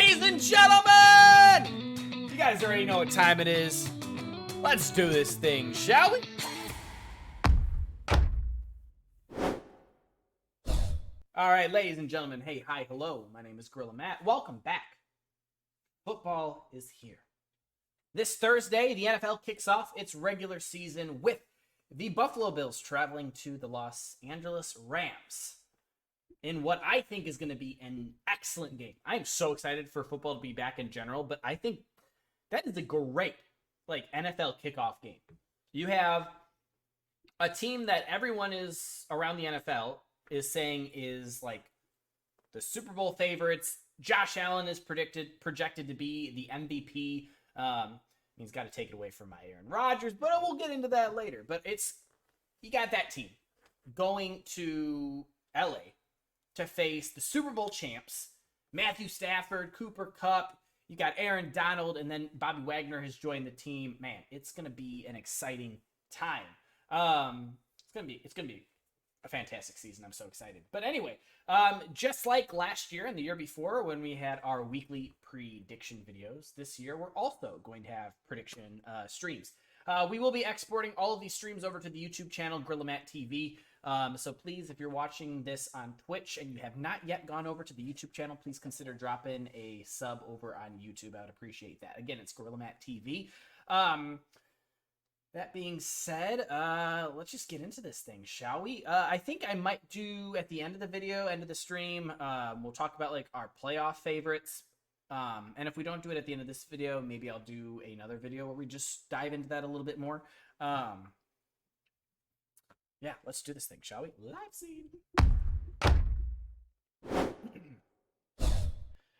Ladies and gentlemen, you guys already know what time it is. Let's do this thing, shall we? All right, ladies and gentlemen, hey, hi, hello. My name is Gorilla Matt. Welcome back. Football is here. This Thursday, the NFL kicks off its regular season with the Buffalo Bills traveling to the Los Angeles Rams in what I think is going to be an excellent game. I'm so excited for football to be back in general, but I think that is a great NFL kickoff game. You have a team that everyone is around the NFL is saying is like the Super Bowl favorites. Josh Allen is projected to be the MVP. He's got to take it away from my Aaron Rodgers, but we'll get into that later. But you got that team going to LA to face the Super Bowl champs, Matthew Stafford, Cooper Kupp. You got Aaron Donald, and then Bobby Wagner has joined the team. Man, it's gonna be an exciting time. It's gonna be a fantastic season. I'm so excited. But anyway, just like last year and the year before when we had our weekly prediction videos, this year we're also going to have prediction streams. We will be exporting all of these streams over to the YouTube channel, Gorilla Matt TV. So please, if you're watching this on Twitch and you have not yet gone over to the YouTube channel, please consider dropping a sub over on YouTube. I would appreciate that. Again, it's Gorilla Matt TV. That being said, let's just get into this thing, shall we? I think I might do at the end of the video, end of the stream, we'll talk about our playoff favorites. And if we don't do it at the end of this video, maybe I'll do another video where we just dive into that a little bit more. Yeah, let's do this thing, shall we? Live scene.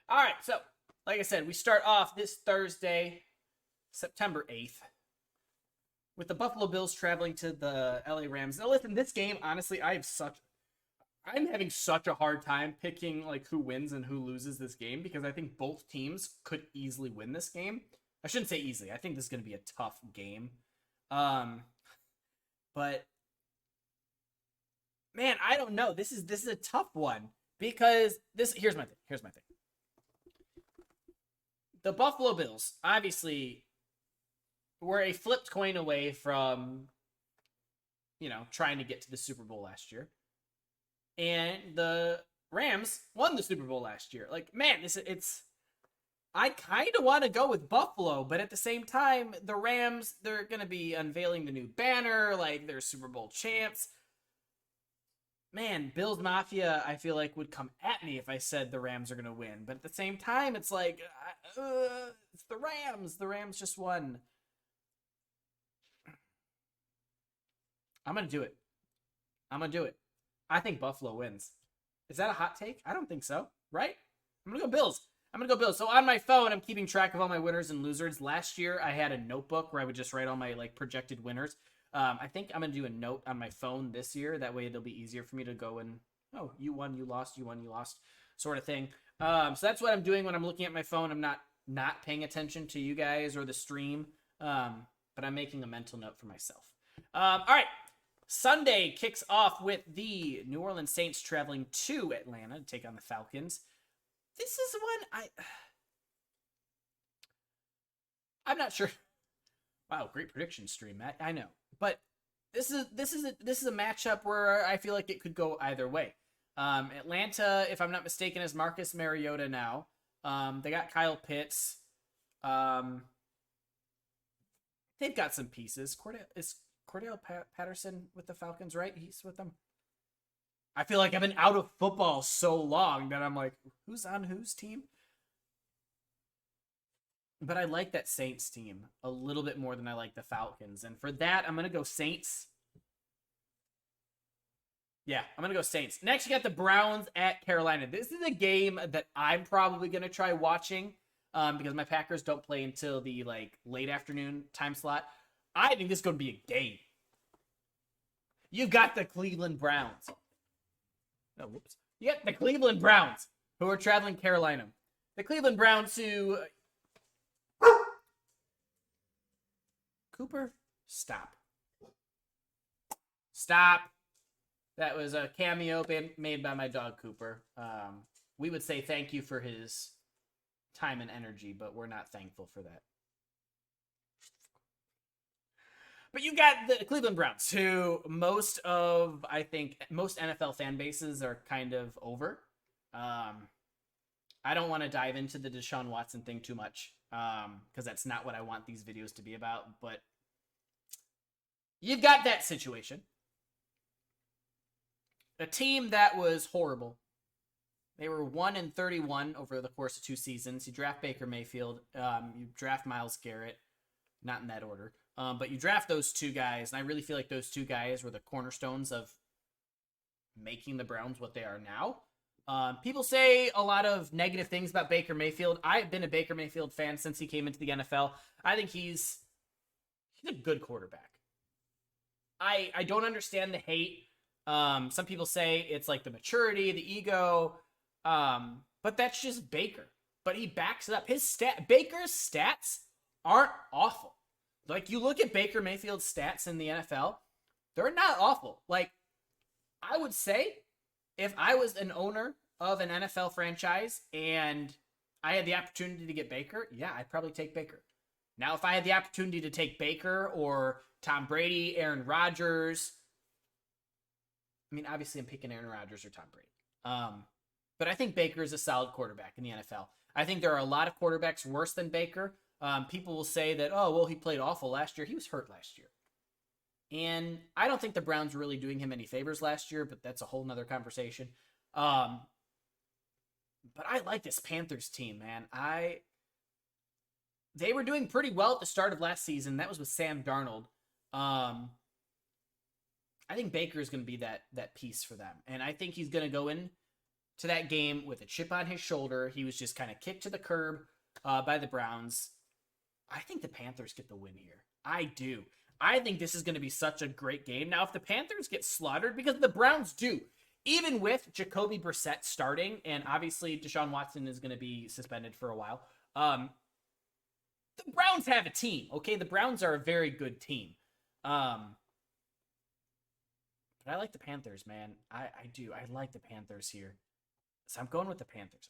All right, so like I said, we start off this Thursday, September 8th, with the Buffalo Bills traveling to the LA Rams. Now, listen, this game, honestly, I'm having such a hard time picking who wins and who loses this game because I think both teams could easily win this game. I shouldn't say easily. I think this is going to be a tough game. But man, I don't know. This is a tough one because here's my thing. The Buffalo Bills obviously were a flipped coin away from trying to get to the Super Bowl last year. And the Rams won the Super Bowl last year. I kind of want to go with Buffalo, but at the same time, the Rams, they're going to be unveiling the new banner, they're Super Bowl champs. Man, Bills Mafia, I feel like would come at me if I said the Rams are going to win. But at the same time, it's it's the Rams. The Rams just won. I'm going to do it. I think Buffalo wins. Is that a hot take? I don't think so, right? I'm going to go Bills. So on my phone, I'm keeping track of all my winners and losers. Last year, I had a notebook where I would just write all my projected winners. I think I'm going to do a note on my phone this year. That way it'll be easier for me to go and, you won, you lost, sort of thing. So that's what I'm doing when I'm looking at my phone. I'm not paying attention to you guys or the stream, but I'm making a mental note for myself. All right. Sunday kicks off with the New Orleans Saints traveling to Atlanta to take on the Falcons. This is one I'm not sure. Wow, great prediction stream, Matt. I know. But this is a matchup where I feel like it could go either way. Atlanta, if I'm not mistaken, is Marcus Mariota now. They got Kyle Pitts. They've got some pieces. Is Cordell Patterson with the Falcons, right? He's with them. I feel like I've been out of football so long that I'm like, who's on whose team? But I like that Saints team a little bit more than I like the Falcons. And for that, I'm going to go Saints. Yeah, I'm going to go Saints. Next, you got the Browns at Carolina. This is a game that I'm probably going to try watching because my Packers don't play until the late afternoon time slot. I think this is going to be a game. You've got the Cleveland Browns. Oh, whoops. You got the Cleveland Browns who are traveling Carolina. The Cleveland Browns who... Cooper, stop. That was a cameo made by my dog Cooper. We would say thank you for his time and energy, but we're not thankful for that. But you got the Cleveland Browns, who most NFL fan bases are kind of over. I don't want to dive into the Deshaun Watson thing too much, because that's not what I want these videos to be about. But you've got that situation. A team that was horrible. They were 1-31 over the course of 2 seasons. You draft Baker Mayfield. You draft Myles Garrett. Not in that order. But you draft those 2 guys, and I really feel like those 2 guys were the cornerstones of making the Browns what they are now. People say a lot of negative things about Baker Mayfield. I've been a Baker Mayfield fan since he came into the NFL. I think he's a good quarterback. I don't understand the hate. Some people say it's like the maturity, the ego, but that's just Baker. But he backs it up. Baker's stats aren't awful. Like, you look at Baker Mayfield's stats in the NFL, they're not awful. Like, I would say if I was an owner of an NFL franchise and I had the opportunity to get Baker, yeah, I'd probably take Baker. Now, if I had the opportunity to take Baker or Tom Brady, Aaron Rodgers, I mean, obviously I'm picking Aaron Rodgers or Tom Brady. But I think Baker is a solid quarterback in the NFL. I think there are a lot of quarterbacks worse than Baker. People will say that, oh, well, he played awful last year. He was hurt last year. And I don't think the Browns were really doing him any favors last year, but that's a whole nother conversation. But I like this Panthers team, man. They were doing pretty well at the start of last season. That was with Sam Darnold. I think Baker is going to be that piece for them. And I think he's going to go in to that game with a chip on his shoulder. He was just kind of kicked to the curb by the Browns. I think the Panthers get the win here. I do. I think this is going to be such a great game. Now, if the Panthers get slaughtered, because the Browns do, even with Jacoby Brissett starting, and obviously Deshaun Watson is going to be suspended for a while, the Browns have a team, okay? The Browns are a very good team. But I like the Panthers, man. I do. I like the Panthers here. So I'm going with the Panthers.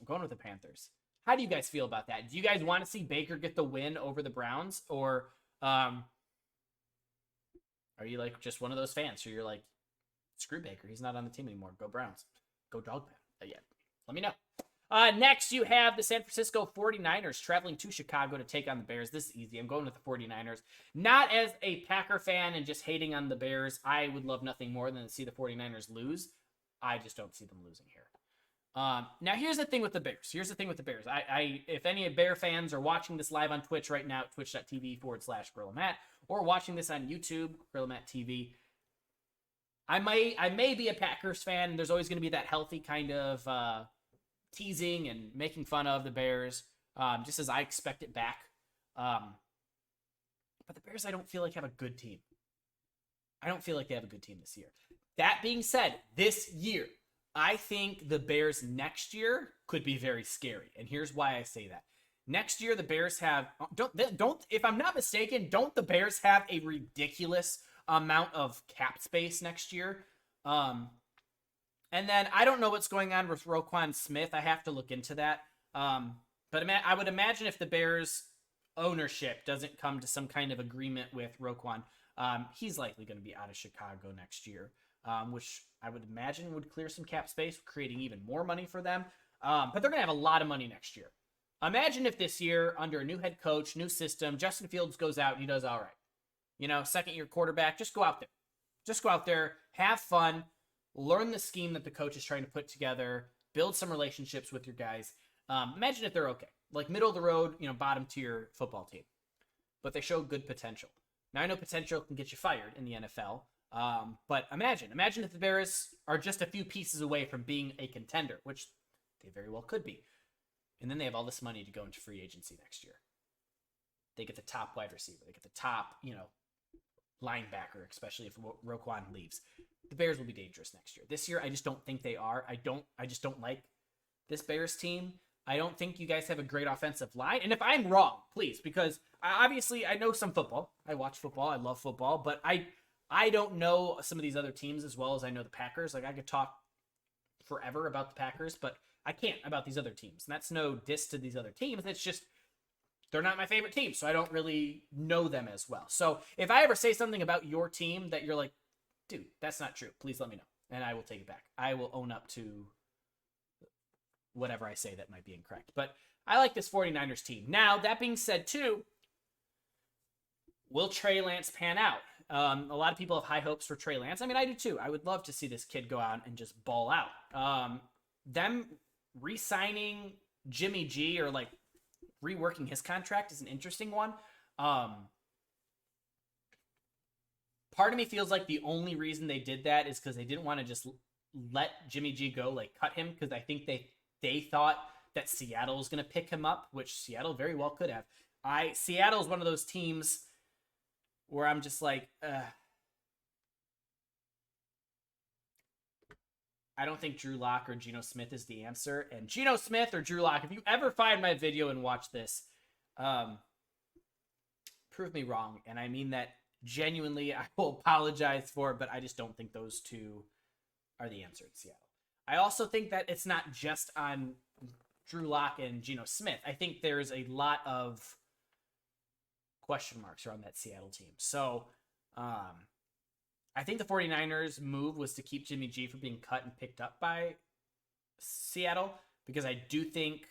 How do you guys feel about that? Do you guys want to see Baker get the win over the Browns? Or are you like just one of those fans who you're like, screw Baker, he's not on the team anymore. Go Browns. Go Dog Pound. Yeah. Let me know. Next, you have the San Francisco 49ers traveling to Chicago to take on the Bears. This is easy. I'm going with the 49ers. Not as a Packer fan and just hating on the Bears. I would love nothing more than to see the 49ers lose. I just don't see them losing here. Now, here's the thing with the Bears. If any Bear fans are watching this live on Twitch right now, twitch.tv/GorillaMatt, or watching this on YouTube, GorillaMatt TV, I may be a Packers fan, and there's always going to be that healthy kind of teasing and making fun of the Bears, just as I expect it back. But the Bears, I don't feel like have a good team. I don't feel like they have a good team this year. That being said, this year, I think the Bears next year could be very scary. And here's why I say that. Next year, the Bears have, if I'm not mistaken, don't the Bears have a ridiculous amount of cap space next year? And then I don't know what's going on with Roquan Smith. I have to look into that. But I would imagine if the Bears ownership doesn't come to some kind of agreement with Roquan, he's likely going to be out of Chicago next year, which I would imagine would clear some cap space, creating even more money for them. But they're going to have a lot of money next year. Imagine if this year, under a new head coach, new system, Justin Fields goes out and he does all right. Second-year quarterback, just go out there. Just go out there, have fun, learn the scheme that the coach is trying to put together, build some relationships with your guys. Imagine if they're okay. Like middle of the road, bottom tier football team. But they show good potential. Now, I know potential can get you fired in the NFL. But imagine if the Bears are just a few pieces away from being a contender, which they very well could be. And then they have all this money to go into free agency next year. They get the top wide receiver. They get the top, linebacker, especially if Roquan leaves. The Bears will be dangerous next year. This year, I just don't think they are. I just don't like this Bears team. I don't think you guys have a great offensive line. And if I'm wrong, please, because obviously I know some football. I watch football. I love football. But I don't know some of these other teams as well as I know the Packers. Like, I could talk forever about the Packers, but I can't about these other teams. And that's no diss to these other teams. It's just they're not my favorite team, so I don't really know them as well. So if I ever say something about your team that you're like, dude, that's not true, please let me know, and I will take it back. I will own up to whatever I say that might be incorrect. But I like this 49ers team. Now, that being said, too, will Trey Lance pan out? A lot of people have high hopes for Trey Lance. I mean, I do too. I would love to see this kid go out and just ball out. Them re-signing Jimmy G or like reworking his contract is an interesting one. Part of me feels like the only reason they did that is because they didn't want to just let Jimmy G go, like cut him, because I think they thought that Seattle was going to pick him up, which Seattle very well could have. Seattle's one of those teams where I'm just like, I don't think Drew Lock or Geno Smith is the answer. And Geno Smith or Drew Lock, if you ever find my video and watch this, prove me wrong. And I mean that genuinely. I will apologize for it, but I just don't think those two are the answer in Seattle. I also think that it's not just on Drew Lock and Geno Smith. I think there's a lot of question marks around that Seattle team. So, I think the 49ers move was to keep Jimmy G from being cut and picked up by Seattle, because I do think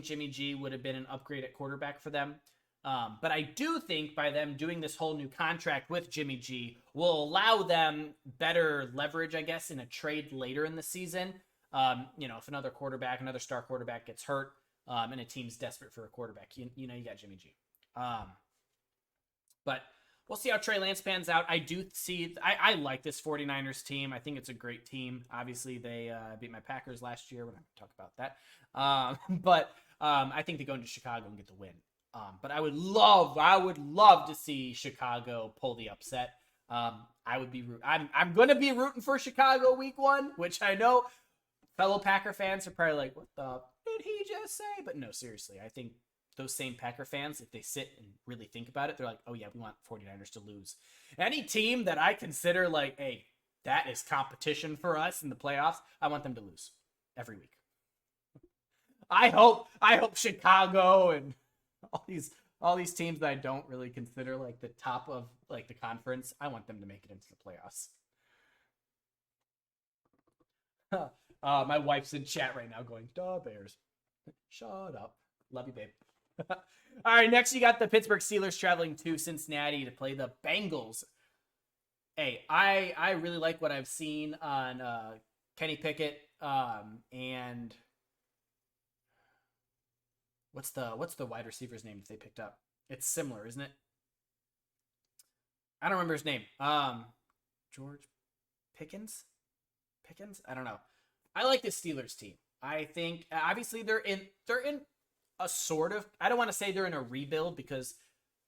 Jimmy G would have been an upgrade at quarterback for them. But I do think by them doing this whole new contract with Jimmy G will allow them better leverage, I guess, in a trade later in the season. If another star quarterback gets hurt, and a team's desperate for a quarterback, you got Jimmy G. But we'll see how Trey Lance pans out. I like this 49ers team. I think it's a great team. Obviously, they beat my Packers last year. We're not going to talk about that. But I think they go into Chicago and get the win. But I would love to see Chicago pull the upset. I'm going to be rooting for Chicago week 1, which I know fellow Packer fans are probably like, what the did he just say? But no, seriously, I think those same Packer fans, if they sit and really think about it, they're like, oh yeah, we want 49ers to lose. Any team that I consider like, hey, that is competition for us in the playoffs, I want them to lose every week. I hope Chicago and all these teams that I don't really consider like the top of like the conference, I want them to make it into the playoffs. My wife's in chat right now going, duh, Bears. Shut up. Love you, babe. All right, next you got the Pittsburgh Steelers traveling to Cincinnati to play the Bengals. Hey, I really like what I've seen on Kenny Pickett and what's the wide receiver's name that they picked up? It's similar, isn't it? I don't remember his name. George Pickens? I don't know. I like this Steelers team. I think obviously they're in a sort of, I don't want to say they're in a rebuild because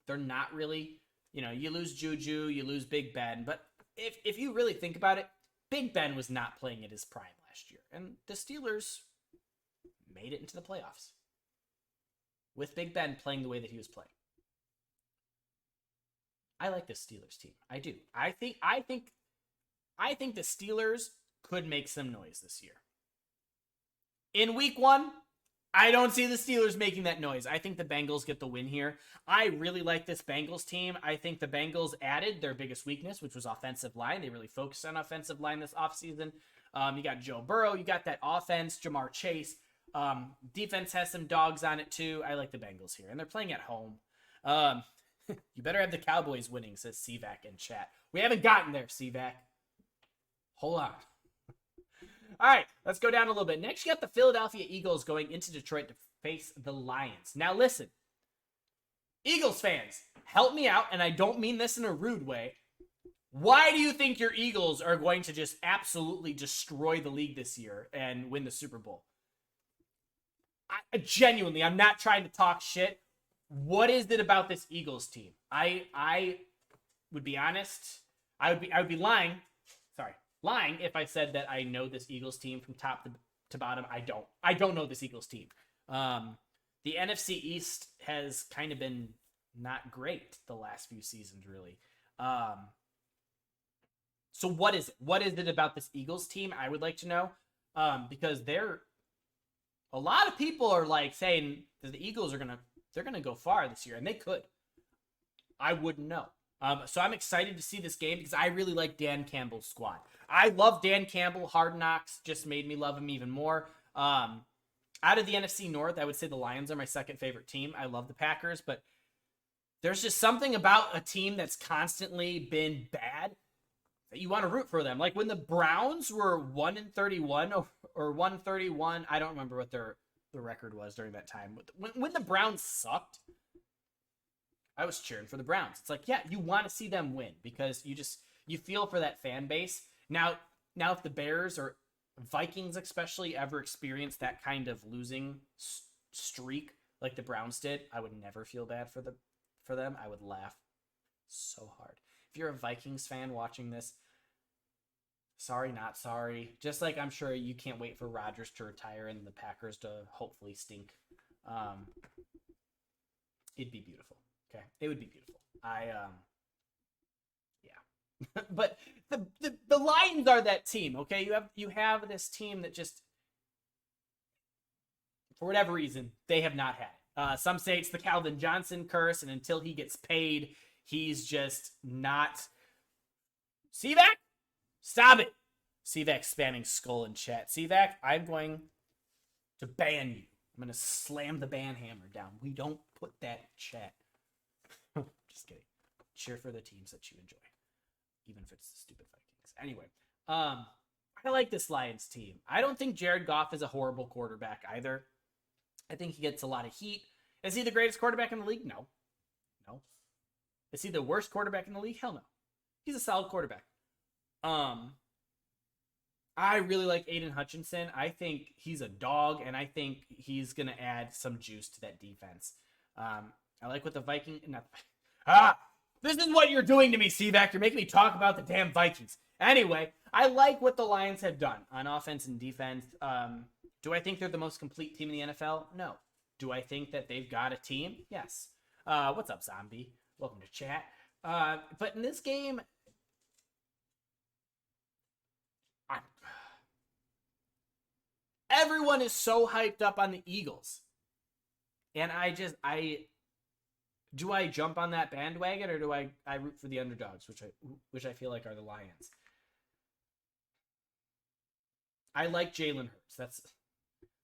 they're not really. You lose Juju, you lose Big Ben, but if you really think about it, Big Ben was not playing at his prime last year, and the Steelers made it into the playoffs with Big Ben playing the way that he was playing. I like this Steelers team. I do. I think the Steelers could make some noise this year. In week 1, I don't see the Steelers making that noise. I think the Bengals get the win here. I really like this Bengals team. I think the Bengals added their biggest weakness, which was offensive line. They really focused on offensive line this offseason. You got Joe Burrow. You got that offense, Jamar Chase. Defense has some dogs on it too. I like the Bengals here, and they're playing at home. You better have the Cowboys winning, says CVAC in chat. We haven't gotten there, CVAC. Hold on. All right, let's go down a little bit. Next, you got the Philadelphia Eagles going into Detroit to face the Lions. Now, listen, Eagles fans, help me out, and I don't mean this in a rude way. Why do you think your Eagles are going to just absolutely destroy the league this year and win the Super Bowl? Genuinely, I'm not trying to talk shit. What is it about this Eagles team? I would be honest. I would be lying. Lying if I said that I know this Eagles team from top to bottom. I don't know this Eagles team. The NFC East has kind of been not great the last few seasons, really. So what is it? What is it about this Eagles team? I would like to know. because a lot of people are like saying that the Eagles they're gonna go far this year, and they could. I wouldn't know. So I'm excited to see this game because I really like Dan Campbell's squad. I love Dan Campbell. Hard Knocks just made me love him even more. Out of the NFC North, I would say the Lions are my second favorite team. I love the Packers, but there's just something about a team that's constantly been bad that you want to root for them. Like when the Browns were 1-31 or 1-31, I don't remember what the record was during that time. When the Browns sucked, I was cheering for the Browns. It's like, yeah, you want to see them win because you feel for that fan base. Now if the Bears or Vikings especially ever experience that kind of losing streak like the Browns did, I would never feel bad for them. I would laugh so hard. If you're a Vikings fan watching this, sorry, not sorry. Just like I'm sure you can't wait for Rodgers to retire and the Packers to hopefully stink. It'd be beautiful. Okay, it would be beautiful. Yeah. But the Lions are that team. Okay, you have this team that just, for whatever reason, they have not had it. Some say it's the Calvin Johnson curse, and until he gets paid, he's just not. CVAC, stop it. CVAC spamming skull in chat. CVAC, I'm going to ban you. I'm going to slam the ban hammer down. We don't put that in chat. Just kidding. Cheer for the teams that you enjoy, even if it's the stupid Vikings. Anyway, I like this Lions team. I don't think Jared Goff is a horrible quarterback either. I think he gets a lot of heat. Is he the greatest quarterback in the league? No. Is he the worst quarterback in the league? Hell no. He's a solid quarterback. I really like Aiden Hutchinson. I think he's a dog, and I think he's going to add some juice to that defense. I like what the Viking... This is what you're doing to me, CVAC. You're making me talk about the damn Vikings. Anyway, I like what the Lions have done on offense and defense. Do I think they're the most complete team in the NFL? No. Do I think that they've got a team? Yes. What's up, Zombie? Welcome to chat. But in this game... Everyone is so hyped up on the Eagles. And do I jump on that bandwagon or do I root for the underdogs, which I feel like are the Lions? I like Jalen Hurts.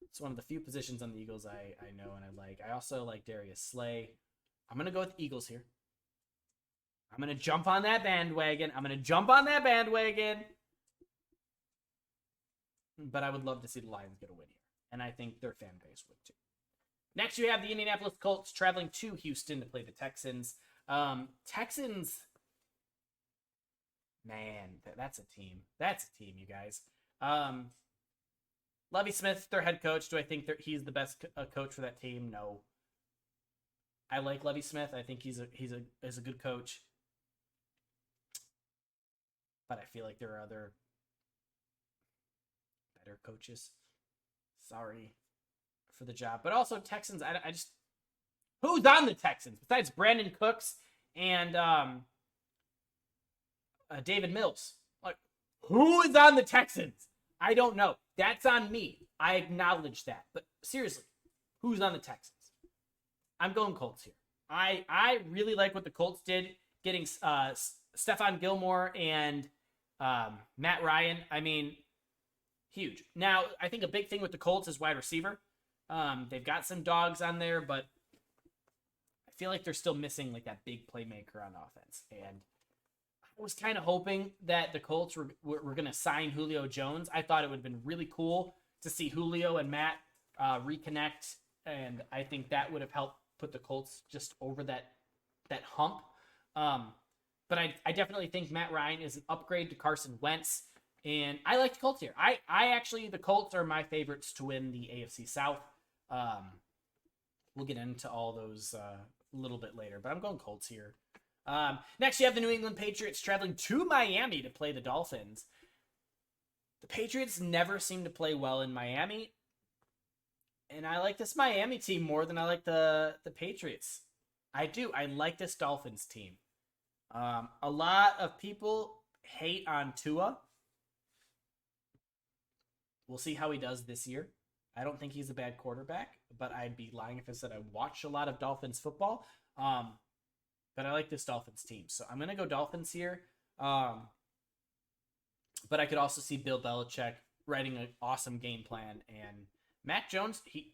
It's one of the few positions on the Eagles I know and I like. I also like Darius Slay. I'm going to go with the Eagles here. I'm going to jump on that bandwagon. But I would love to see the Lions get a win here. And I think their fan base would too. Next, you have the Indianapolis Colts traveling to Houston to play the Texans. Texans, man, that's a team. That's a team, you guys. Lovie Smith, their head coach. Do I think he's the best coach for that team? No. I like Lovie Smith. I think he's a good coach. But I feel like there are other better coaches. Sorry for the job. But also Texans, I just... Who's on the Texans besides Brandon Cooks and David Mills? Like, who is on the Texans? I don't know. That's on me. I acknowledge that. But seriously, who's on the Texans? I'm going Colts here. I really like what the Colts did, getting Stephon Gilmore and Matt Ryan. I mean, huge. Now, I think a big thing with the Colts is wide receiver. They've got some dogs on there, but I feel like they're still missing like that big playmaker on offense. And I was kind of hoping that the Colts were going to sign Julio Jones. I thought it would have been really cool to see Julio and Matt reconnect, and I think that would have helped put the Colts just over that hump. But I definitely think Matt Ryan is an upgrade to Carson Wentz, and I like the Colts here. I actually, the Colts are my favorites to win the AFC South. We'll get into all those a little bit later, but I'm going Colts here. Next, you have the New England Patriots traveling to Miami to play the Dolphins. The Patriots never seem to play well in Miami, and I like this Miami team more than I like the Patriots. I do. I like this Dolphins team. A lot of people hate on Tua. We'll see how he does this year. I don't think he's a bad quarterback, but I'd be lying if I said I watch a lot of Dolphins football. But I like this Dolphins team. So I'm going to go Dolphins here. But I could also see Bill Belichick writing an awesome game plan. And Mac Jones, he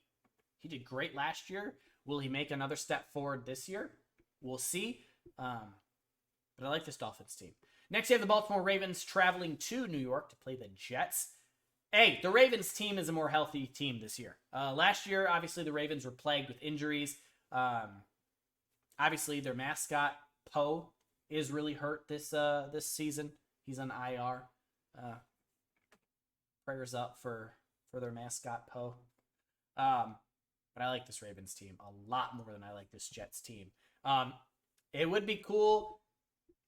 did great last year. Will he make another step forward this year? We'll see. But I like this Dolphins team. Next, you have the Baltimore Ravens traveling to New York to play the Jets. Hey, the Ravens team is a more healthy team this year. Last year, obviously, the Ravens were plagued with injuries. Obviously, their mascot, Poe, is really hurt this season. He's on IR. Prayers up for their mascot, Poe. But I like this Ravens team a lot more than I like this Jets team. It would be cool.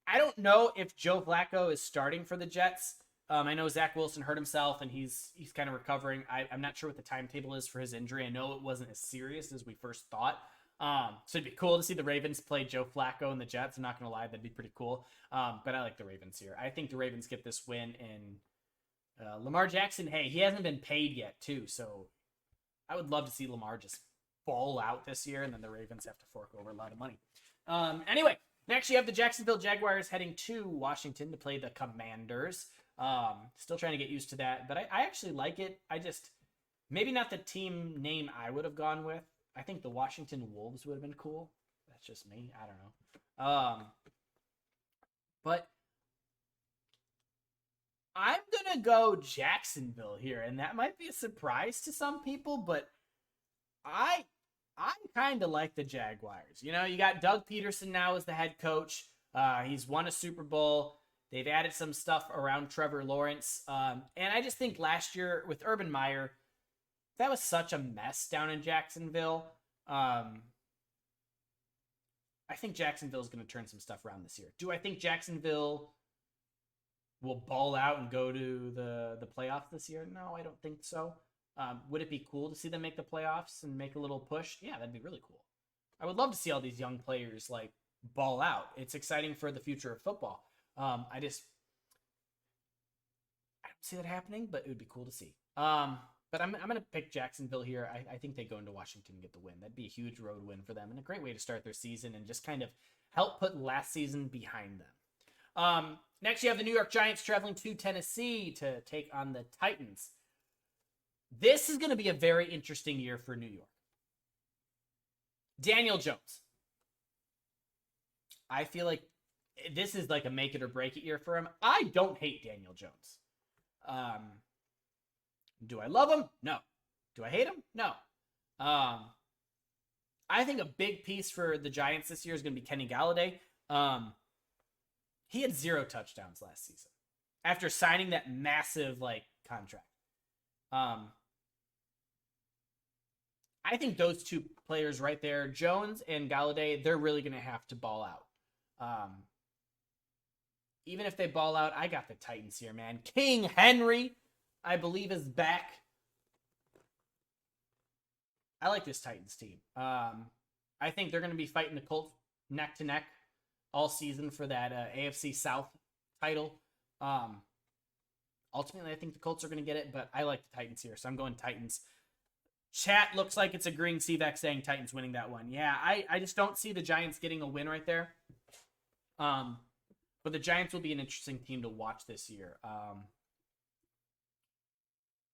I don't know if Joe Flacco is starting for the Jets. I know Zach Wilson hurt himself, and he's kind of recovering. I'm not sure what the timetable is for his injury. I know it wasn't as serious as we first thought. So it'd be cool to see the Ravens play Joe Flacco and the Jets. I'm not going to lie, that'd be pretty cool. But I like the Ravens here. I think the Ravens get this win. And Lamar Jackson, hey, he hasn't been paid yet, too. So I would love to see Lamar just ball out this year, and then the Ravens have to fork over a lot of money. Anyway, next you have the Jacksonville Jaguars heading to Washington to play the Commanders. Still trying to get used to that, but I actually like it. Maybe not the team name I would have gone with. I think the Washington Wolves would have been cool. That's just me. I don't know. But I'm going to go Jacksonville here, and that might be a surprise to some people, but I kind of like the Jaguars. You know, you got Doug Peterson now as the head coach. He's won a Super Bowl. They've added some stuff around Trevor Lawrence. And I just think last year with Urban Meyer, that was such a mess down in Jacksonville. I think Jacksonville is going to turn some stuff around this year. Do I think Jacksonville will ball out and go to the playoffs this year? No, I don't think so. Would it be cool to see them make the playoffs and make a little push? Yeah, that'd be really cool. I would love to see all these young players like ball out. It's exciting for the future of football. I don't see that happening, but it would be cool to see. But I'm going to pick Jacksonville here. I think they go into Washington and get the win. That'd be a huge road win for them and a great way to start their season and just kind of help put last season behind them. Next, you have the New York Giants traveling to Tennessee to take on the Titans. This is going to be a very interesting year for New York. Daniel Jones. I feel like this is like a make it or break it year for him. I don't hate Daniel Jones. Do I love him? No. Do I hate him? No. I think a big piece for the Giants this year is going to be Kenny Galladay. He had 0 touchdowns last season after signing that massive contract. I think those two players right there, Jones and Galladay, they're really going to have to ball out. Even if they ball out, I got the Titans here, man. King Henry, I believe, is back. I like this Titans team. I think they're going to be fighting the Colts neck to neck all season for that AFC South title. Ultimately, I think the Colts are going to get it, but I like the Titans here, so I'm going Titans. Chat looks like it's agreeing. CVAC saying Titans winning that one. Yeah, I just don't see the Giants getting a win right there. But the Giants will be an interesting team to watch this year.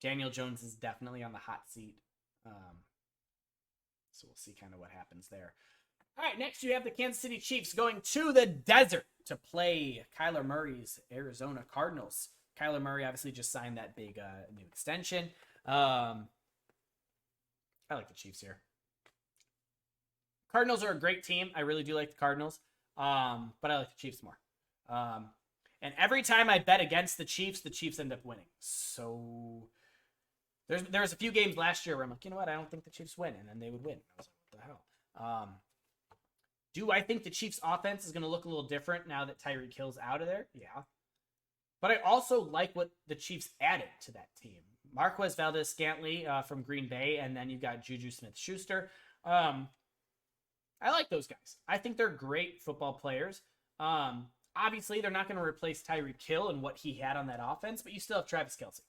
Daniel Jones is definitely on the hot seat. So we'll see kind of what happens there. All right, next you have the Kansas City Chiefs going to the desert to play Kyler Murray's Arizona Cardinals. Kyler Murray obviously just signed that big new extension. I like the Chiefs here. Cardinals are a great team. I really do like the Cardinals. But I like the Chiefs more. And every time I bet against the Chiefs end up winning. So there's a few games last year where I'm like, you know what? I don't think the Chiefs win. And then they would win. I was like, what the hell? Do I think the Chiefs offense is going to look a little different now that Tyreek Hill's out of there? Yeah. But I also like what the Chiefs added to that team. Marquez Valdez-Scantling from Green Bay, and then you've got Juju Smith-Schuster. I like those guys. I think they're great football players. Obviously, they're not going to replace Tyreek Hill and what he had on that offense, but you still have Travis Kelce.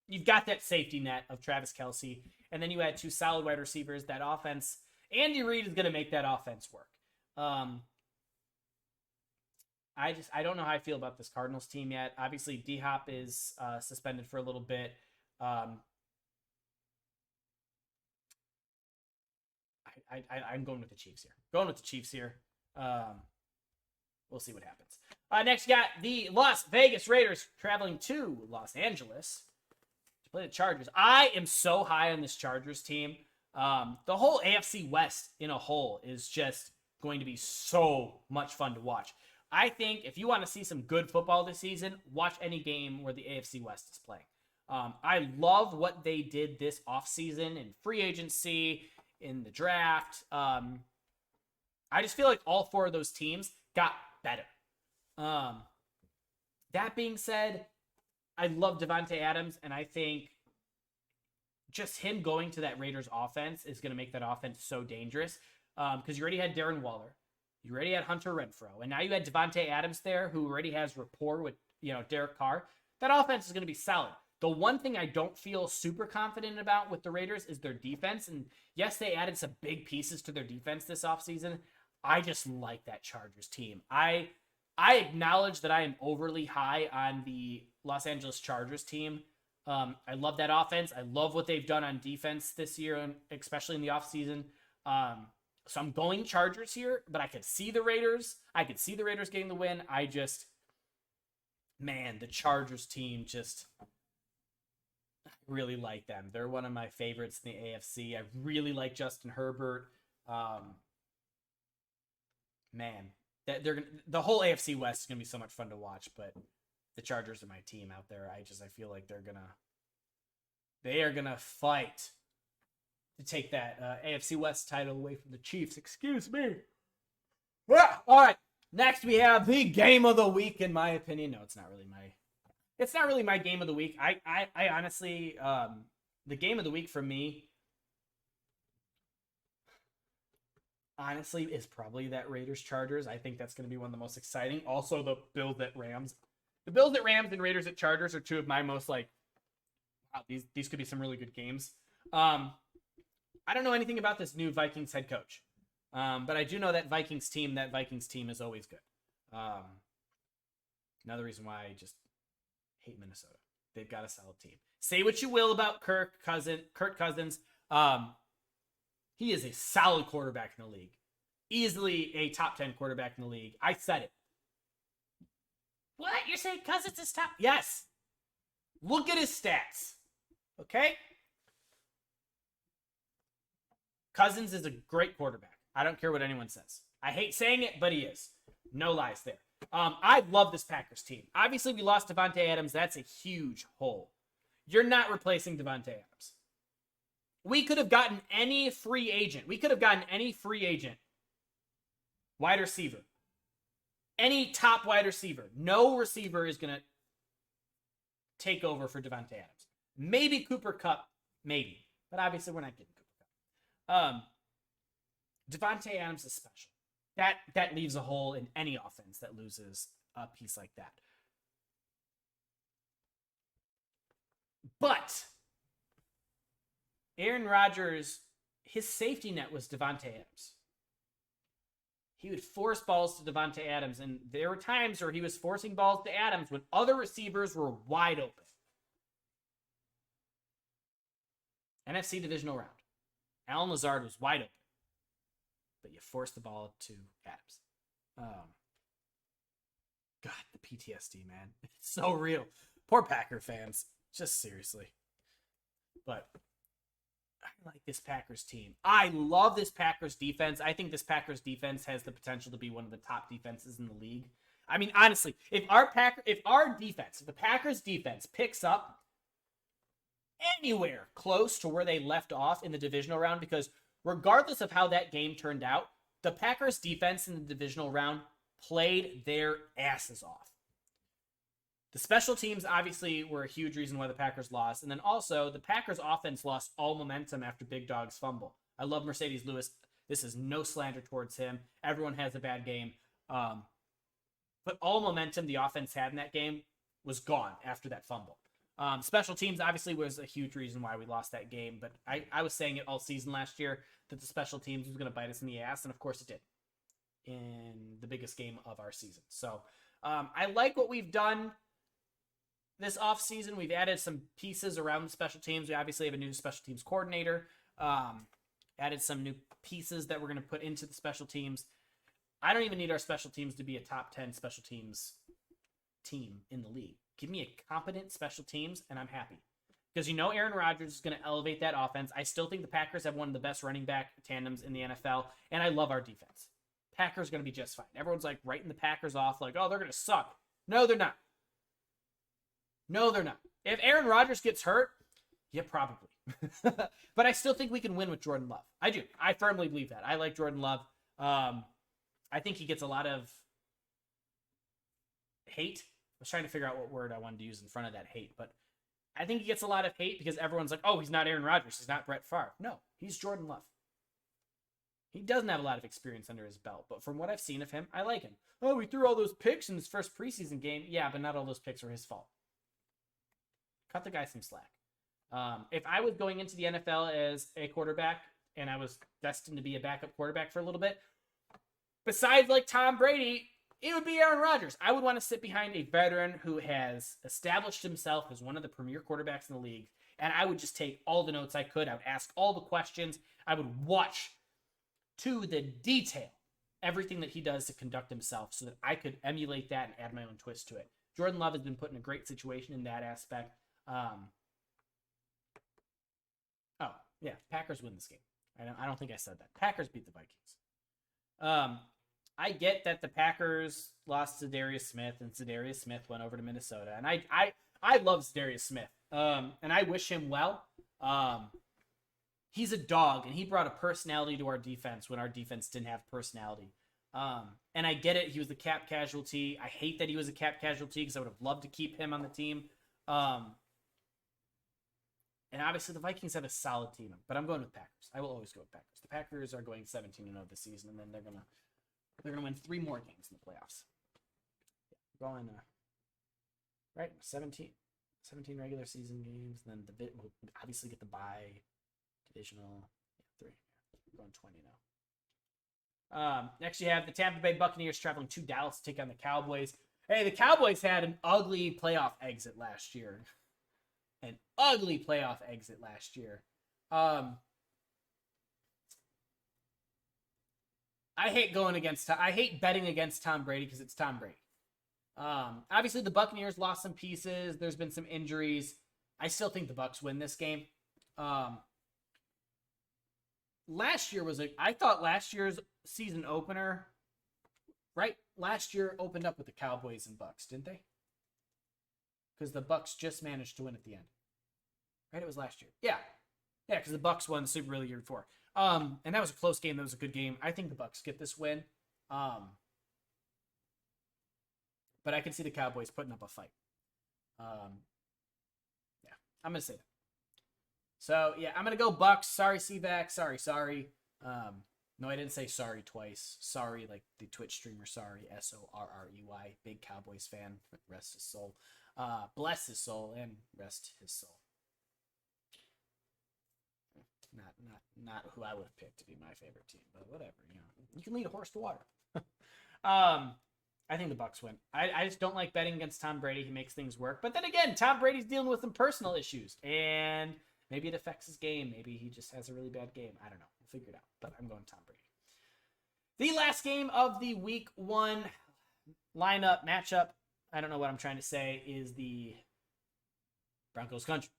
you've got that safety net of Travis Kelce, and then you add 2 solid wide receivers. That offense, Andy Reid is going to make that offense work. I don't know how I feel about this Cardinals team yet. Obviously, D-Hop is suspended for a little bit. I'm going with the Chiefs here. We'll see what happens. Next, you got the Las Vegas Raiders traveling to Los Angeles to play the Chargers. I am so high on this Chargers team. The whole AFC West in a whole is just going to be so much fun to watch. I think if you want to see some good football this season, watch any game where the AFC West is playing. I love what they did this offseason in free agency, in the draft. I just feel like all 4 of those teams got better. That being said, I love Davante Adams, and I think just him going to that Raiders offense is going to make that offense so dangerous. Because you already had Darren Waller, you already had Hunter Renfrow, and now you had Davante Adams there, who already has rapport with Derek Carr. That offense is going to be solid. The one thing I don't feel super confident about with the Raiders is their defense. And yes, they added some big pieces to their defense this offseason. I just like that Chargers team. I acknowledge that I am overly high on the Los Angeles Chargers team. I love that offense. I love what they've done on defense this year, and especially in the offseason. So I'm going Chargers here, but I could see the Raiders. I could see the Raiders getting the win. The Chargers team just really like them. They're one of my favorites in the AFC. I really like Justin Herbert. The whole AFC West is gonna be so much fun to watch. But the Chargers are my team out there. I feel like they are gonna fight to take that AFC West title away from the Chiefs. Excuse me. Yeah. All right. Next, we have the game of the week. In my opinion, no, it's not really my game of the week. I honestly, the game of the week for me, honestly, is probably that Raiders Chargers. I think that's going to be one of the most exciting. Also, the Bills at Rams. The Bills at Rams and Raiders at Chargers are 2 of my most wow, these could be some really good games. I don't know anything about this new Vikings head coach, but I do know that Vikings team is always good. Another reason why I just hate Minnesota. They've got a solid team. Say what you will about Kirk Cousins. He is a solid quarterback in the league. Easily a top 10 quarterback in the league. I said it. What? You're saying Cousins is top? Yes. Look at his stats. Okay? Cousins is a great quarterback. I don't care what anyone says. I hate saying it, but he is. No lies there. I love this Packers team. Obviously, we lost Davante Adams. That's a huge hole. You're not replacing Davante Adams. We could have gotten any free agent. Wide receiver. Any top wide receiver. No receiver is going to take over for Davante Adams. Maybe Cooper Kupp. Maybe. But obviously, we're not getting Cooper Kupp. Davante Adams is special. That leaves a hole in any offense that loses a piece like that. But Aaron Rodgers, his safety net was Davante Adams. He would force balls to Davante Adams, and there were times where he was forcing balls to Adams when other receivers were wide open. NFC Divisional Round. Allen Lazard was wide open, but you forced the ball to Adams. God, the PTSD, man. It's so real. Poor Packer fans. Just seriously. But I like this Packers team. I love this Packers defense. I think this Packers defense has the potential to be one of the top defenses in the league. I mean, honestly, if the Packers defense picks up anywhere close to where they left off in the divisional round, because regardless of how that game turned out, the Packers defense in the divisional round played their asses off. The special teams obviously were a huge reason why the Packers lost. And then also, the Packers offense lost all momentum after Big Dog's fumble. I love Mercedes Lewis. This is no slander towards him. Everyone has a bad game. But all momentum the offense had in that game was gone after that fumble. Special teams obviously was a huge reason why we lost that game, but I was saying it all season last year that the special teams was going to bite us in the ass, and of course it did in the biggest game of our season. So I like what we've done this offseason. We've added some pieces around the special teams. We obviously have a new special teams coordinator. Added some new pieces that we're going to put into the special teams. I don't even need our special teams to be a top 10 special teams team in the league. Give me a competent special teams, and I'm happy. Because Aaron Rodgers is going to elevate that offense. I still think the Packers have one of the best running back tandems in the NFL, and I love our defense. Packers are going to be just fine. Everyone's like writing the Packers off like, oh, they're going to suck. No, they're not. No, they're not. If Aaron Rodgers gets hurt, yeah, probably. But I still think we can win with Jordan Love. I do. I firmly believe that. I like Jordan Love. I think he gets a lot of hate. I was trying to figure out what word I wanted to use in front of that hate, but I think he gets a lot of hate because everyone's like, oh, he's not Aaron Rodgers. He's not Brett Favre. No, he's Jordan Love. He doesn't have a lot of experience under his belt, but from what I've seen of him, I like him. Oh, we threw all those picks in his first preseason game. Yeah, but not all those picks were his fault. Cut the guy some slack. If I was going into the NFL as a quarterback and I was destined to be a backup quarterback for a little bit, besides like Tom Brady, it would be Aaron Rodgers. I would want to sit behind a veteran who has established himself as one of the premier quarterbacks in the league, and I would just take all the notes I could. I would ask all the questions. I would watch to the detail everything that he does to conduct himself so that I could emulate that and add my own twist to it. Jordan Love has been put in a great situation in that aspect. Packers win this game. I don't think I said that. Packers beat the Vikings. I get that the Packers lost to Darius Smith, and Zadarius Smith went over to Minnesota. And I love Zadarius Smith, and I wish him well. He's a dog, and he brought a personality to our defense when our defense didn't have personality. And I get it. He was the cap casualty. I hate that he was a cap casualty because I would have loved to keep him on the team. And obviously the Vikings have a solid team, but I'm going with Packers. I will always go with Packers. The Packers are going 17-0 this season, and then they're gonna win 3 more games in the playoffs. Going 17 regular season games, and then we'll obviously get the bye. Divisional 3. Going 20-0. Next you have the Tampa Bay Buccaneers traveling to Dallas to take on the Cowboys. Hey, the Cowboys had an ugly playoff exit last year. I hate betting against Tom Brady because it's Tom Brady. Obviously the Buccaneers lost some pieces. There's been some injuries. I still think the Bucs win this game. Last year I thought last year's season opener, right? Last year opened up with the Cowboys and Bucs, didn't they? Because the Bucs just managed to win at the end. Right? It was last year. Yeah, because the Bucs won the Super Bowl the year before. And that was a close game. That was a good game. I think the Bucs get this win. But I can see the Cowboys putting up a fight. I'm going to say that. So, I'm going to go Bucs. Sorry, CVAC. Sorry. No, I didn't say sorry twice. Sorry, like the Twitch streamer, sorry. SORREY. Big Cowboys fan. Rest his soul. Bless his soul and rest his soul. Not who I would have picked to be my favorite team, but whatever. You can lead a horse to water. I think the Bucs win. I just don't like betting against Tom Brady. He makes things work, but then again, Tom Brady's dealing with some personal issues, and maybe it affects his game. Maybe he just has a really bad game. I don't know. We'll figure it out. But I'm going Tom Brady. The last game of the Week 1 lineup matchup. I don't know what I'm trying to say, is the Broncos country.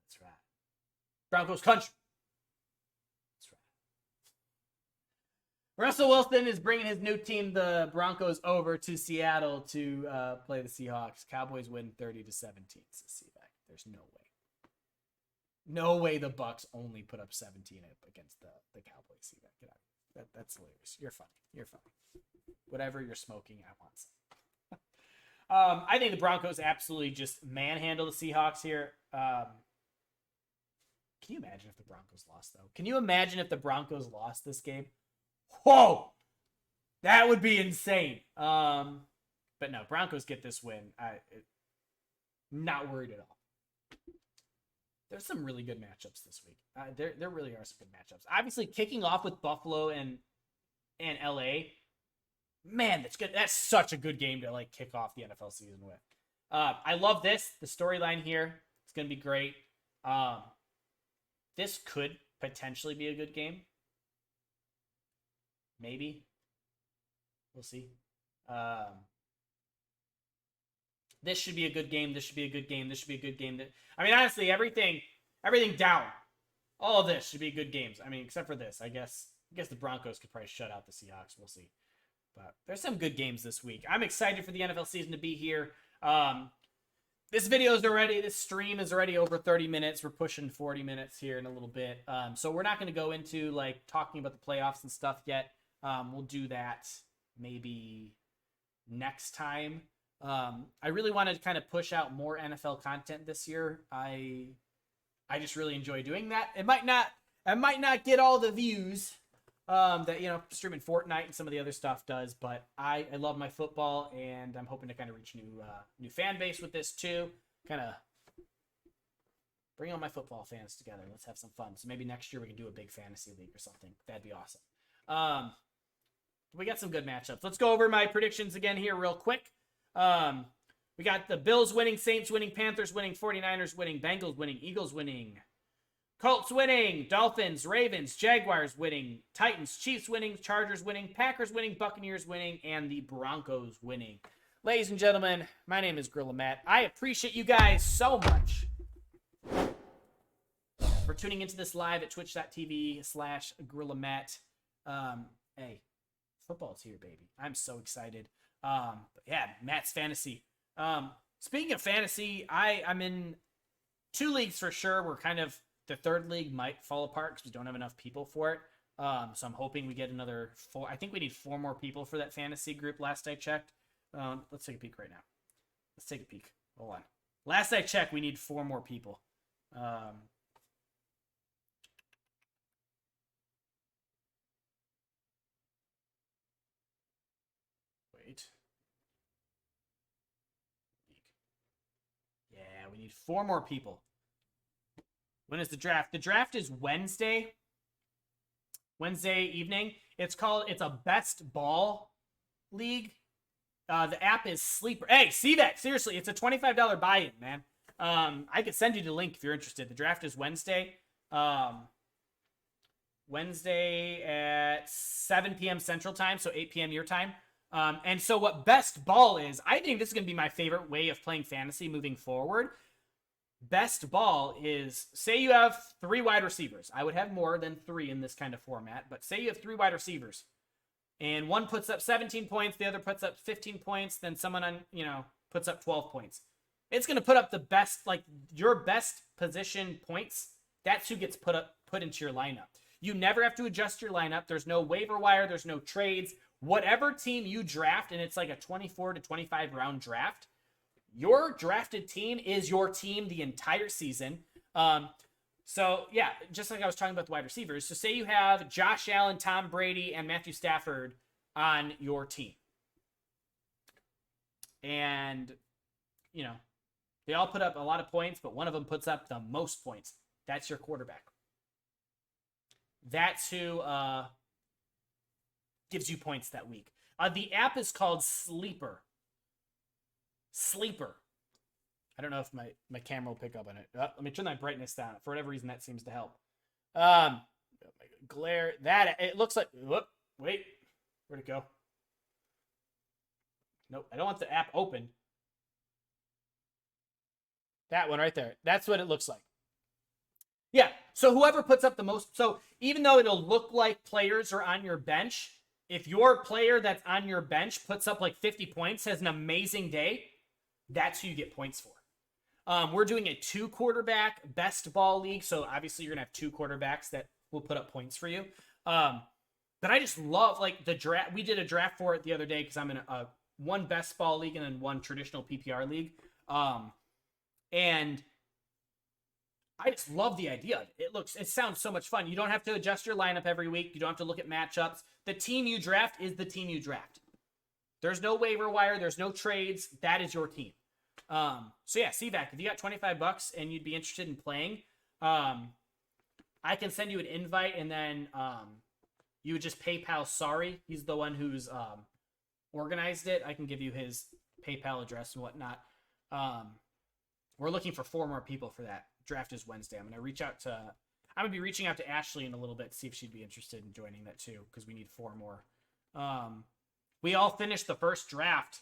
That's right. Broncos country. That's right. Russell Wilson is bringing his new team, the Broncos, over to Seattle to play the Seahawks. Cowboys win 30-17. There's no way. No way the Bucs only put up 17 against the Cowboys. Get out. That's hilarious. You're funny. Whatever you're smoking, I want some. I think the Broncos absolutely just manhandle the Seahawks here. Can you imagine if the Broncos lost, though? Can you imagine if the Broncos lost this game? Whoa! That would be insane. But no, Broncos get this win. Not worried at all. There's some really good matchups this week. There really are some good matchups. Obviously, kicking off with Buffalo and LA. Man, that's good. That's such a good game to like kick off the NFL season with. I love this. The storyline here. It's gonna be great. This could potentially be a good game. Maybe. We'll see. This should be a good game. This should be a good game. This should be a good game. I mean, honestly, everything down. All of this should be good games. I mean, except for this. I guess the Broncos could probably shut out the Seahawks. We'll see. But there's some good games this week. I'm excited for the NFL season to be here. This stream is already over 30 minutes. We're pushing 40 minutes here in a little bit. So we're not going to go into like talking about the playoffs and stuff yet. We'll do that maybe next time. I really want to kind of push out more NFL content this year. I just really enjoy doing that. It might not get all the views that streaming Fortnite and some of the other stuff does, but I love my football, and I'm hoping to kind of reach new fan base with this too. Kind of bring all my football fans together. Let's have some fun. So maybe next year we can do a big fantasy league or something. That'd be awesome. We got some good matchups. Let's go over my predictions again here real quick. We got the Bills winning, Saints winning, Panthers winning, 49ers winning, Bengals winning, Eagles winning, Colts winning, Dolphins, Ravens, Jaguars winning, Titans, Chiefs winning, Chargers winning, Packers winning, Buccaneers winning, and the Broncos winning. Ladies and gentlemen, my name is Gorilla Matt. I appreciate you guys so much for tuning into this live at twitch.tv/Gorilla Matt. Hey, football's here, baby. I'm so excited. But yeah, Matt's Fantasy. Speaking of fantasy, I'm in 2 leagues for sure. We're kind of, the third league might fall apart because we don't have enough people for it. So I'm hoping we get another 4. I think we need 4 more people for that fantasy group last I checked. Let's take a peek right now. Let's take a peek. Hold on. Last I checked, we need 4 more people. Wait. Yeah, we need 4 more people. When is the draft? The draft is Wednesday evening. It's a best ball league. The app is Sleeper. Hey, CVET, seriously, it's a $25 buy-in, man. I could send you the link if you're interested. The draft is Wednesday. Wednesday at 7 p.m. Central Time, so 8 p.m. your time. And so what best ball is, I think this is going to be my favorite way of playing fantasy moving forward. Best ball is, say you have 3 wide receivers. I would have more than 3 in this kind of format, but say you have 3 wide receivers and one puts up 17 points, the other puts up 15 points, then someone puts up 12 points. It's going to put up the best, like your best position points. That's who gets put into your lineup. You never have to adjust your lineup. There's no waiver wire. There's no trades. Whatever team you draft, and it's like a 24 to 25 round draft, your drafted team is your team the entire season. So, yeah, just like I was talking about the wide receivers. So, say you have Josh Allen, Tom Brady, and Matthew Stafford on your team. And, they all put up a lot of points, but one of them puts up the most points. That's your quarterback. That's who gives you points that week. The app is called Sleeper. I don't know if my camera will pick up on it. Let me turn that brightness down. For whatever reason, that seems to help. Glare. It looks like... Whoop, wait. Where'd it go? Nope, I don't want the app open. That one right there. That's what it looks like. Yeah, so whoever puts up the most... So even though it'll look like players are on your bench, if your player that's on your bench puts up like 50 points, has an amazing day, that's who you get points for. We're doing a 2 quarterback best ball league, so obviously you're gonna have 2 quarterbacks that will put up points for you. But I just love like the draft. We did a draft for it the other day because I'm in a 1 best ball league and then 1 traditional PPR league. And I just love the idea of it. It sounds so much fun. You don't have to adjust your lineup every week. You don't have to look at matchups. The team you draft is the team you draft. There's no waiver wire. There's no trades. That is your team. So yeah, CVAC, if you got $25 and you'd be interested in playing, I can send you an invite, and then you would just PayPal Sorry. He's the one who's organized it. I can give you his PayPal address and whatnot. We're looking for 4 more people for that. Draft is Wednesday. I'm gonna be reaching out to Ashley in a little bit, see if she'd be interested in joining that too, because we need 4 more. We all finished the first draft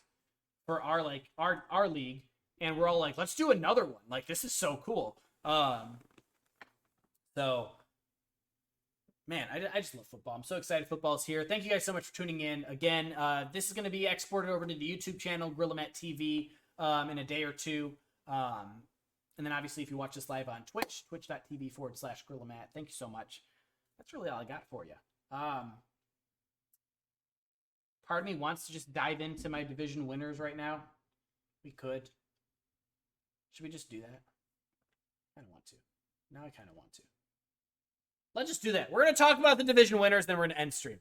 for our league, and we're all like, let's do another one. Like, this is so cool. So, man, I just love football. I'm so excited football's here. Thank you guys so much for tuning in. Again, this is going to be exported over to the YouTube channel, Grillamat TV, in a day or two. And then obviously if you watch this live on Twitch, twitch.tv/Grillamat. Thank you so much. That's really all I got for you. Part of me wants to just dive into my division winners right now. We could. Should we just do that? I don't want to. Now I kind of want to. Let's just do that. We're going to talk about the division winners, then we're going to end stream.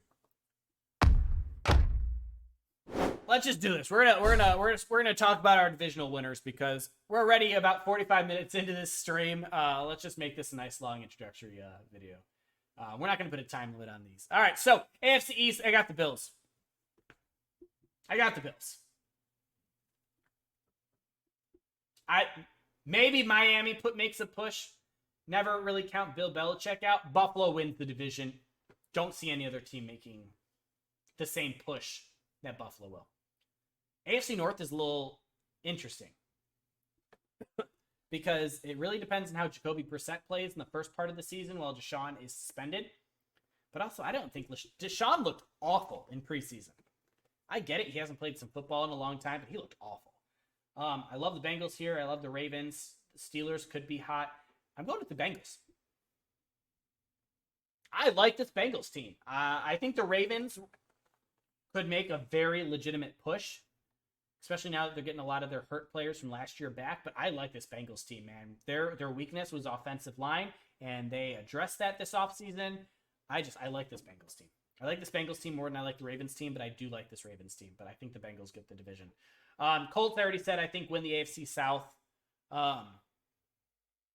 Let's just do this. We're gonna talk about our divisional winners because we're already about 45 minutes into this stream. Let's just make this a nice long introductory video. We're not gonna put a time limit on these. All right, so AFC East, I got the Bills. Maybe Miami makes a push. Never really count Bill Belichick out. Buffalo wins the division. Don't see any other team making the same push that Buffalo will. AFC North is a little interesting because it really depends on how Jacoby Brissett plays in the first part of the season while Deshaun is suspended. But also, I don't think Deshaun looked awful in preseason. I get it. He hasn't played some football in a long time, but he looked awful. I love the Bengals here. I love the Ravens. The Steelers could be hot. I'm going with the Bengals. I like this Bengals team. I think the Ravens could make a very legitimate push, especially now that they're getting a lot of their hurt players from last year back. But I like this Bengals team, man. Their weakness was offensive line, and they addressed that this offseason. I like this Bengals team. I like this Bengals team more than I like the Ravens team, but I do like this Ravens team. But I think the Bengals get the division. Colts, I already said, I think win the AFC South. I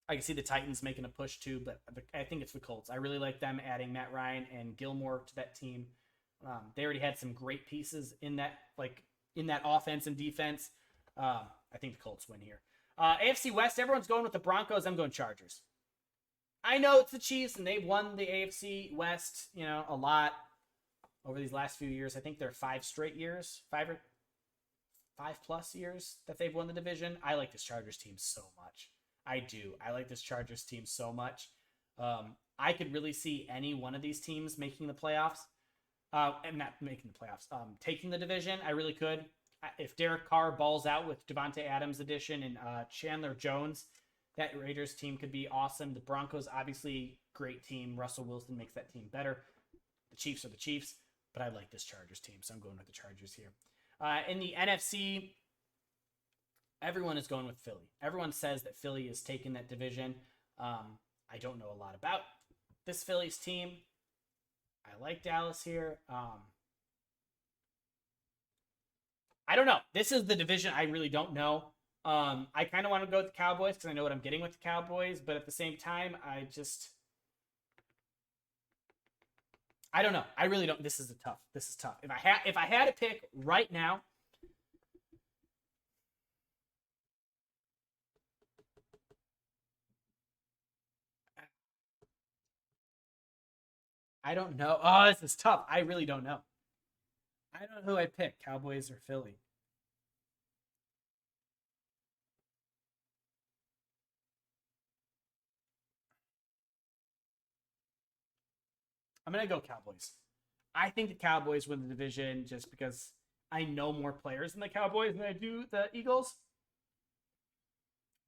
can see the Titans making a push too, but I think it's the Colts. I really like them adding Matt Ryan and Gilmore to that team. They already had some great pieces in that offense and defense. I think the Colts win here. AFC West, everyone's going with the Broncos. I'm going Chargers. I know it's the Chiefs, and they've won the AFC West, a lot over these last few years. I think they're 5 straight years, 5+ years that they've won the division. I like this Chargers team so much. I do. I like this Chargers team so much. I could really see any one of these teams making the playoffs. Not making the playoffs. Taking the division, I really could. If Derek Carr balls out with Devontae Adams addition and Chandler Jones, that Raiders team could be awesome. The Broncos, obviously, great team. Russell Wilson makes that team better. The Chiefs are the Chiefs, but I like this Chargers team, so I'm going with the Chargers here. In the NFC, everyone is going with Philly. Everyone says that Philly is taking that division. I don't know a lot about this Phillies team. I like Dallas here. I don't know. This is the division I really don't know. I kind of want to go with the Cowboys because I know what I'm getting with the Cowboys, but at the same time, I don't know. I really don't. This is tough. If I had to pick right now, I don't know. Oh, this is tough. I really don't know. I don't know who I'd pick, Cowboys or Philly. I'm going to go Cowboys. I think the Cowboys win the division just because I know more players than the Cowboys than I do the Eagles.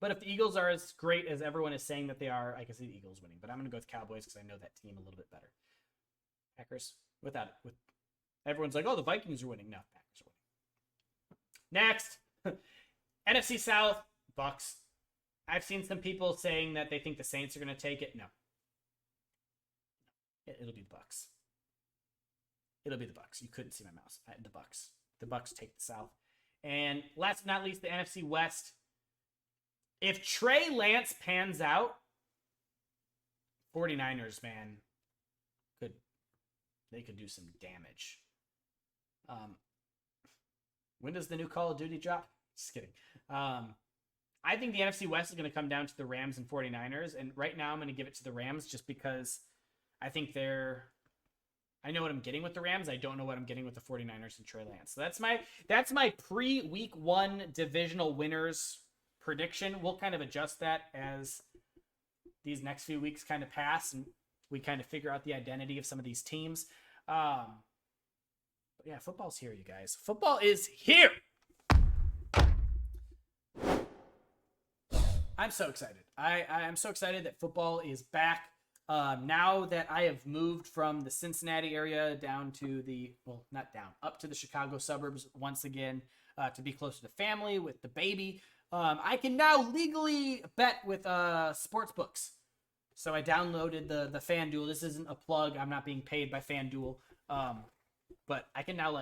But if the Eagles are as great as everyone is saying that they are, I can see the Eagles winning. But I'm going to go with Cowboys because I know that team a little bit better. Packers, everyone's like, oh, the Vikings are winning. No, Packers are winning. Next, NFC South, Bucks. I've seen some people saying that they think the Saints are going to take it. No. It'll be the Bucks. It'll be the Bucks. You couldn't see my mouse. The Bucks. The Bucks take the South. And last but not least, the NFC West. If Trey Lance pans out, 49ers, man, they could do some damage. When does the new Call of Duty drop? Just kidding. I think the NFC West is going to come down to the Rams and 49ers. And right now I'm going to give it to the Rams just because I think I know what I'm getting with the Rams. I don't know what I'm getting with the 49ers and Trey Lance. So that's my pre-week 1 divisional winners prediction. We'll kind of adjust that as these next few weeks kind of pass and we kind of figure out the identity of some of these teams. But yeah, football's here, you guys. Football is here. I'm so excited. I'm so excited that football is back. Now that I have moved from the Cincinnati area down to up to the Chicago suburbs once again, to be closer to family with the baby, I can now legally bet with sports books. So I downloaded the FanDuel. This isn't a plug. I'm not being paid by FanDuel. But I can now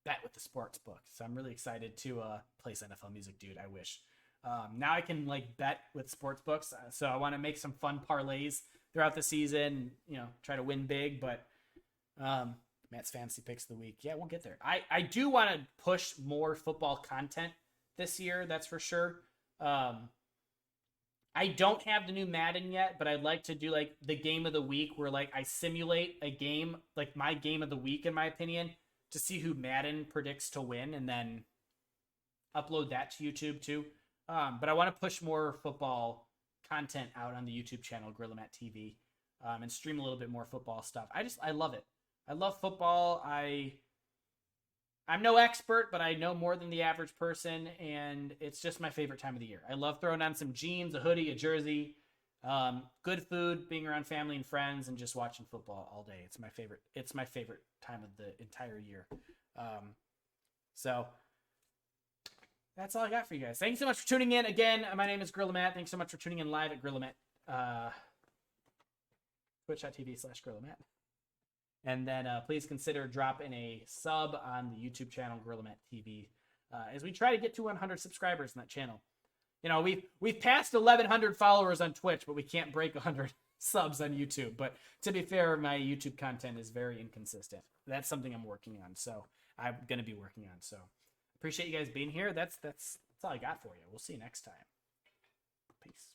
bet with the sports book. So I'm really excited to place NFL music, dude. I wish. Now I can bet with sports books. So I want to make some fun parlays throughout the season, try to win big, but Matt's fantasy picks of the week. Yeah, we'll get there. I do want to push more football content this year. That's for sure. I don't have the new Madden yet, but I'd like to do the game of the week where I simulate a game, my game of the week, in my opinion, to see who Madden predicts to win and then upload that to YouTube too. But I want to push more football content out on the YouTube channel, Gorilla Matt TV, and stream a little bit more football stuff. I love it. I love football. I'm no expert, but I know more than the average person, and it's just my favorite time of the year. I love throwing on some jeans, a hoodie, a jersey, good food, being around family and friends, and just watching football all day. It's my favorite. It's my favorite time of the entire year. So that's all I got for you guys. Thanks so much for tuning in. Again, my name is Gorilla Matt. Thanks so much for tuning in live at Gorilla Matt, twitch.tv/Gorilla Matt. And then please consider dropping a sub on the YouTube channel, Gorilla Matt TV, as we try to get to 100 subscribers in that channel. We've passed 1,100 followers on Twitch, but we can't break 100 subs on YouTube. But to be fair, my YouTube content is very inconsistent. That's something I'm working on, so I'm going to be working on. So appreciate you guys being here. That's all I got for you. We'll see you next time. Peace.